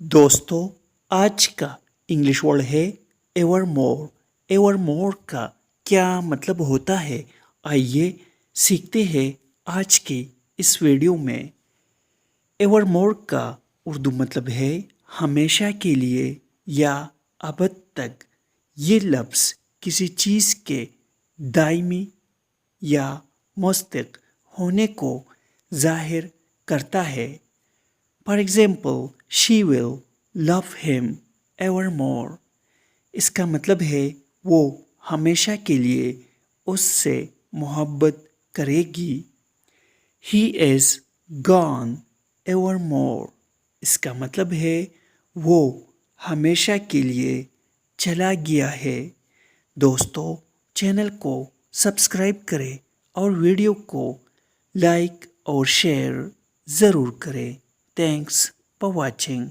दोस्तों, आज का इंग्लिश वर्ड है एवर मोर। एवर मोर का क्या मतलब होता है, आइए सीखते हैं आज के इस वीडियो में। एवर मोर का उर्दू मतलब है हमेशा के लिए या अब तक। ये लफ्ज़ किसी चीज़ के दायमी या मुस्तक़िल होने को जाहिर करता है। For example, she will love him ever more. इसका मतलब है वो हमेशा के लिए उससे मोहब्बत करेगी। He is gone ever more. इसका मतलब है वो हमेशा के लिए चला गया है। दोस्तों, चैनल को सब्सक्राइब करें और वीडियो को लाइक और शेयर ज़रूर करें। Thanks for watching.